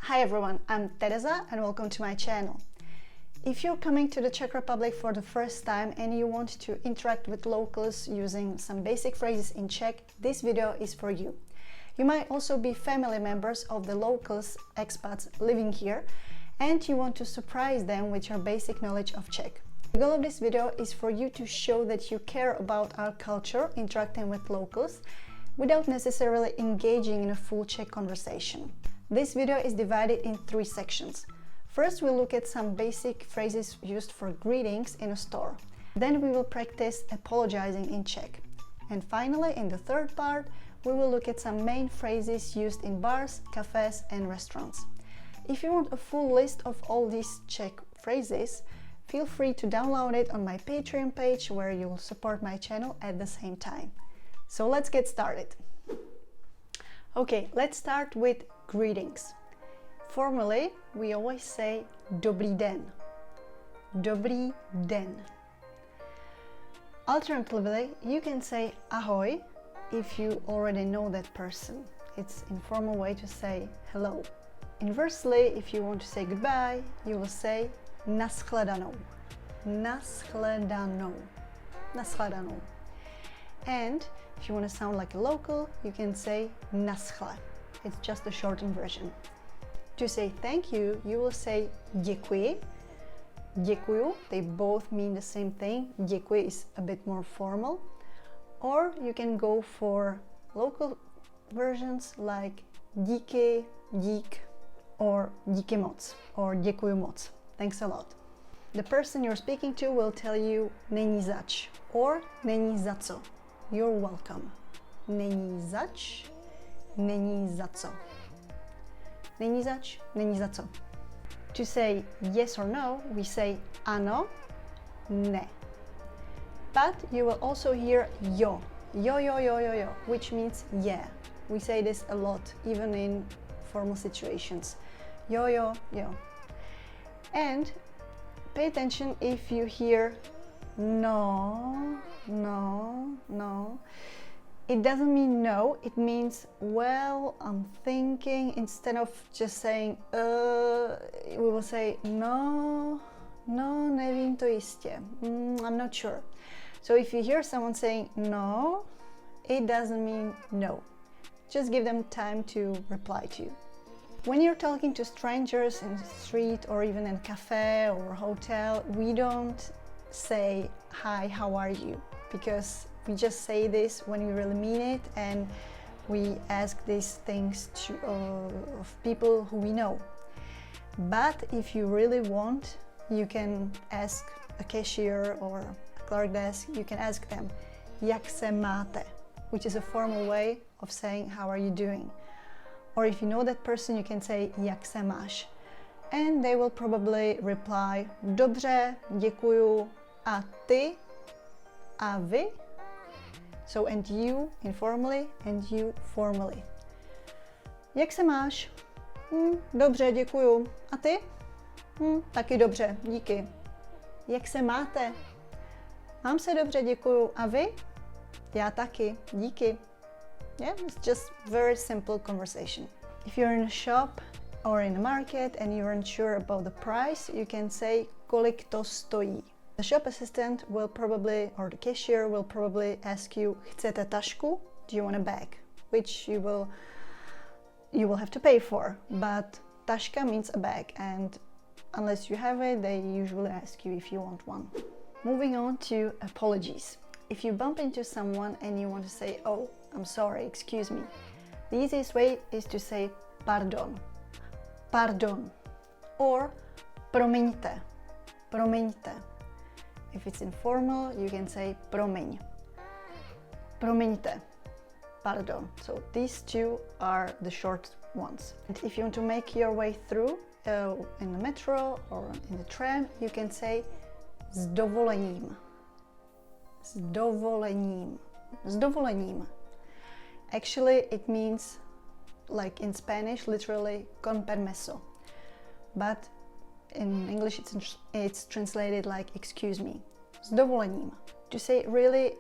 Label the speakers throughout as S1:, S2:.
S1: Hi everyone, I'm Teresa and welcome to my channel. If you're coming to the Czech Republic for the first time and you want to interact with locals using some basic phrases in Czech, this video is for you. You might also be family members of the locals, expats living here, and you want to surprise them with your basic knowledge of Czech. The goal of this video is for you to show that you care about our culture, interacting with locals, without necessarily engaging in a full Czech conversation. This video is divided in 3 sections. First, we'll look at some basic phrases used for greetings in a store. Then we will practice apologizing in Czech. And finally, in the third part, we will look at some main phrases used in bars, cafés and restaurants. If you want a full list of all these Czech phrases, feel free to download it on my Patreon page, where you will support my channel at the same time. So let's get started. Okay, let's start with greetings. Formally, we always say dobrý den. Dobrý den. Alternatively, you can say ahoj if you already know that person. It's an informal way to say hello. Inversely, if you want to say goodbye, you will say nashledanou. Nashledanou. Nashledanou. And if you want to sound like a local, you can say naschle. It's just a shortened version. To say thank you, you will say děkuji. Děkuju. They both mean the same thing. Děkuji is a bit more formal. Or you can go for local versions like díky, dík, or díky moc, or děkuju moc. Thanks a lot. The person you're speaking to will tell you není zač, or není za co. You're welcome. Není zač, není za co. Není zač, není za co. To say yes or no, we say ano, ne. But you will also hear yo, which means yeah. We say this a lot, even in formal situations. Yo. And pay attention if you hear no. It doesn't mean no, it means, well, I'm thinking. Instead of just saying we will say no, nevím to jistě. I'm not sure. So if you hear someone saying no, it doesn't mean no. Just give them time to reply to you. When you're talking to strangers in the street or even in a cafe or hotel, we don't say hi, how are you? Because we just say this when we really mean it, and we ask these things of people who we know. But if you really want, you can ask a cashier or a clerk desk, you can ask them jak se máte, which is a formal way of saying how are you doing. Or if you know that person, you can say jak se máš, and they will probably reply dobře, děkuju, a ty, a vy. So, and you informally and you formally. Jak se máš? Dobře, děkuju. A ty? Taky dobře, díky. Jak se máte? Mám se dobře, děkuju. A vy? Já taky, díky. Yeah, it's just very simple conversation. If you're in a shop or in a market and you're unsure about the price, you can say kolik to stojí. The shop assistant will probably, or the cashier will probably ask you, chcete tašku? Do you want a bag? Which you will have to pay for. But taška means a bag, and unless you have it, they usually ask you if you want one. Moving on to apologies. If you bump into someone and you want to say, oh, I'm sorry, excuse me, the easiest way is to say pardon. Pardon. Or promiňte. Promiňte. If it's informal, you can say promiň. Promiňte. Pardon. So these two are the short ones. And if you want to make your way through in the metro or in the tram, you can say s dovolením. S dovolením. S dovolením. Actually, it means, like in Spanish, literally con permiso. But in English, it's translated like excuse me. S dovolením. To say really,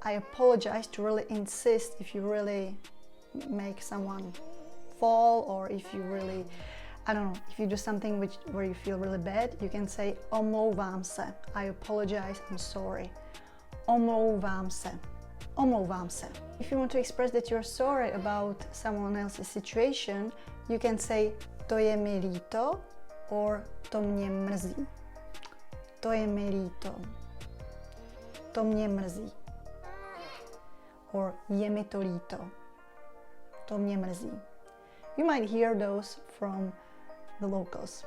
S1: I apologize, to really insist if you really make someone fall, or if you really I don't know, if you do something where you feel really bad, you can say omlouvám se. I apologize, I'm sorry. Omlouvám se. Omlouvám se. If you want to express that you're sorry about someone else's situation, you can say to je mi líto or to mě mrzí. To je mi líto. To mě mrzí. Or je mi to líto. To mě mrzí. You might hear those from the locals.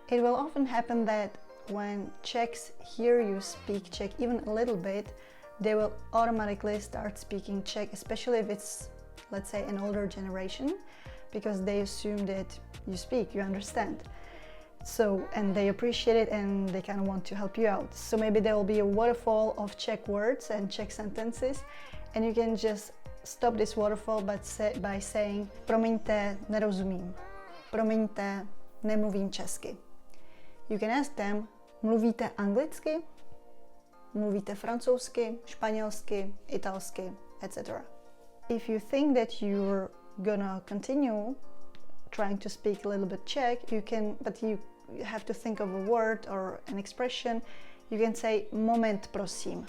S1: It will often happen that when Czechs hear you speak Czech even a little bit, they will automatically start speaking Czech, especially if it's, let's say, an older generation, because they assume that you speak, you understand. So, and they appreciate it and they kind of want to help you out. So maybe there will be a waterfall of Czech words and Czech sentences, and you can just stop this waterfall by saying promiňte, nerozumím. Promiňte, nemluvím česky. You can ask them, mluvíte anglicky? Mluvíte francouzsky, španělsky, italsky, etc. If you think that you're gonna continue trying to speak a little bit Czech, but you have to think of a word or an expression, you can say moment prosím.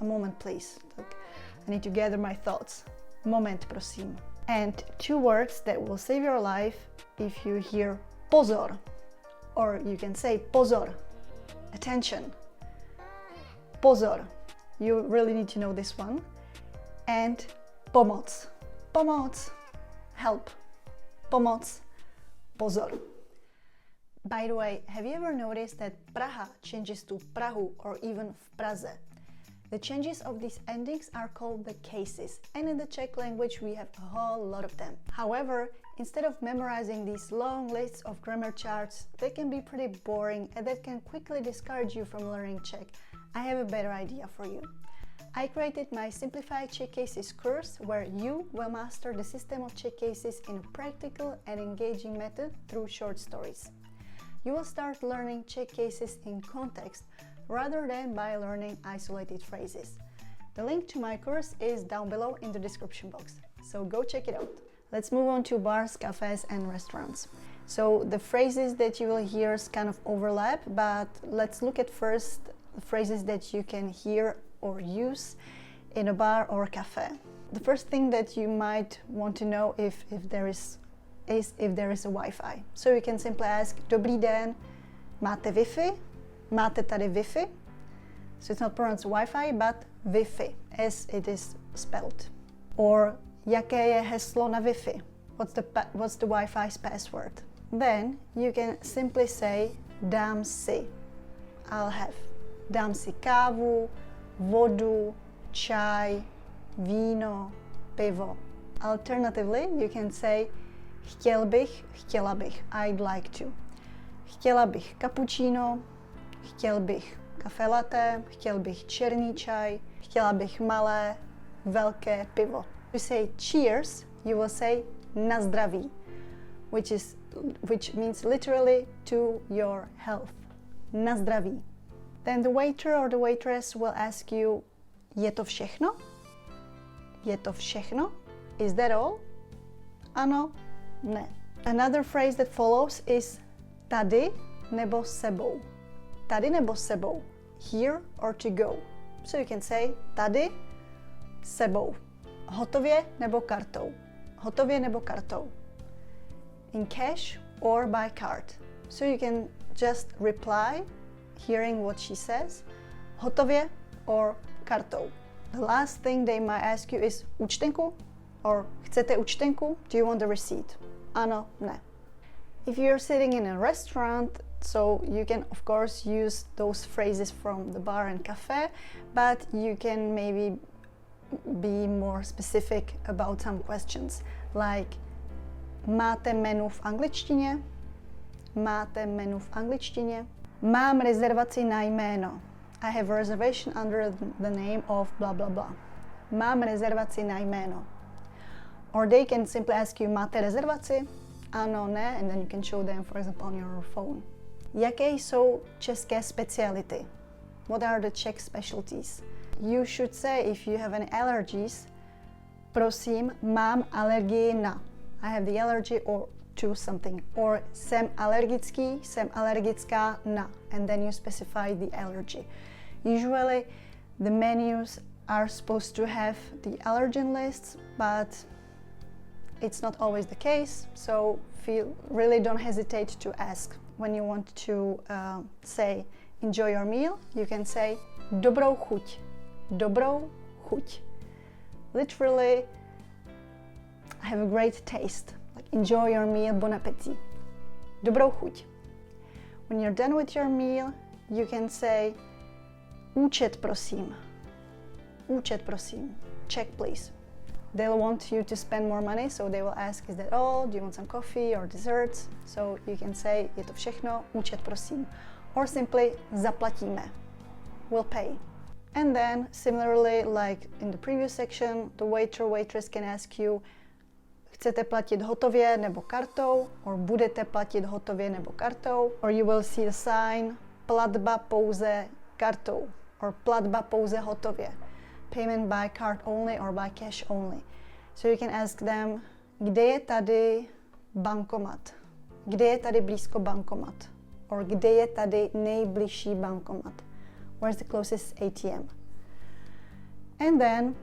S1: A moment please. I need to gather my thoughts. Moment prosím. And two words that will save your life if you hear pozor, or you can say pozor, attention. Pozor, you really need to know this one. And pomoc. Pomoc, help. Pomoc, pozor. By the way, have you ever noticed that Praha changes to Prahu or even v Praze? The changes of these endings are called the cases, and in the Czech language we have a whole lot of them. However, instead of memorizing these long lists of grammar charts that can be pretty boring and that can quickly discourage you from learning Czech, I have a better idea for you. I created my Simplified Czech Cases course where you will master the system of Czech cases in a practical and engaging method through short stories. You will start learning Czech cases in context rather than by learning isolated phrases. The link to my course is down below in the description box, so go check it out. Let's move on to bars, cafés and restaurants. So the phrases that you will hear kind of overlap, but let's look at first the phrases that you can hear or use in a bar or café. The first thing that you might want to know if there is if there is a Wi-Fi. So you can simply ask, Dobrý den, máte Wi-Fi? Máte tady Wi-Fi? So it's not pronounced Wi-Fi, but Wi-Fi, as it is spelled. Or, jaké je heslo na Wi-Fi? What's the Wi-Fi's password? Then you can simply say, dám si, I'll have. Dám si kávu, vodu, čaj, víno, pivo. Alternatively, you can say, chtěl bych, chtěla bych, I'd like to. Chtěla bych cappuccino, chtěl bych kafe latte, chtěl bych černý čaj, chtěla bych malé, velké pivo. To say cheers, you will say na zdraví, which means literally to your health. Na zdraví. Then the waiter or the waitress will ask you, je to všechno? Je to všechno? Is that all? Ano, ne. Another phrase that follows is tady nebo sebou. Tady nebo sebou. Here or to go. So you can say tady, sebou. Hotově nebo kartou. Hotově nebo kartou. In cash or by card. So you can just reply, hearing what she says, hotově or kartou. The last thing they might ask you is účtenku or chcete účtenku? Do you want the receipt? Ano, ne. If you're sitting in a restaurant, so you can of course use those phrases from the bar and cafe, but you can maybe be more specific about some questions, like máte menu v angličtině? Máte menu v angličtině? Mám rezervaci na jméno. I have a reservation under the name of blah blah blah. Mám rezervaci na jméno. Or they can simply ask you, máte rezervaci? Ano, ne, and then you can show them, for example, on your phone. Jaké jsou české speciality? What are the Czech specialties? You should say, if you have any allergies, prosím, mám alergii na. I have the allergy, or to something, or jsem alergický, jsem alergická na, and then you specify the allergy. Usually the menus are supposed to have the allergen lists, but it's not always the case, so really don't hesitate to ask. When you want to say enjoy your meal, you can say dobrou chuť. Dobrou chuť. Literally, have a great taste. Like enjoy your meal, bon appétit. Dobrou chuť. When you're done with your meal, you can say účet prosím. Účet prosím. Check please. They'll want you to spend more money, so they will ask, is that all? Do you want some coffee or desserts? So you can say, je to všechno, účet prosím. Or simply, zaplatíme. We'll pay. And then, similarly, like in the previous section, the waiter or waitress can ask you, chcete platit hotově nebo kartou? Or budete platit hotově nebo kartou? Or you will see the sign, platba pouze kartou. Or platba pouze hotově. Payment by card only or by cash only. So you can ask them, kde je tady bankomat? Kde je tady blízko bankomat? Or kde je tady nejbližší bankomat? Where's the closest ATM? And then,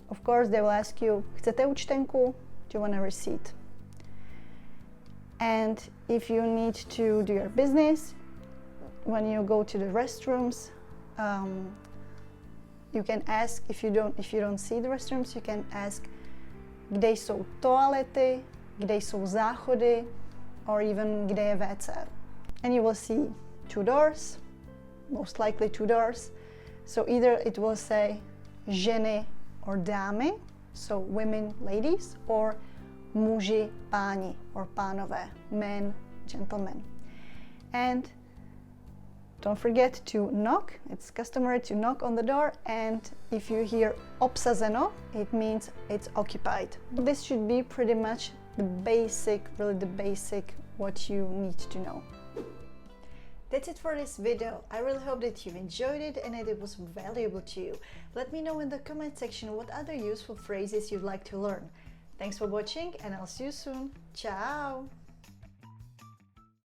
S1: of course, they will ask you, chcete účtenku? Do you want a receipt? And if you need to do your business, when you go to the restrooms, you can ask, if you don't see the restrooms, you can ask, kde jsou toalety, kde jsou záchody, or even kde je WC. And you will see two doors, most likely two doors. So either it will say ženy or dámy, so women, ladies, or muži, páni, or pánové, men, gentlemen. And don't forget to knock. It's customary to knock on the door, and if you hear obsazeno, it means it's occupied. This should be pretty much the basic, really the basic what you need to know. That's it for this video. I really hope that you enjoyed it and that it was valuable to you. Let me know in the comment section what other useful phrases you'd like to learn. Thanks for watching, and I'll see you soon. Ciao!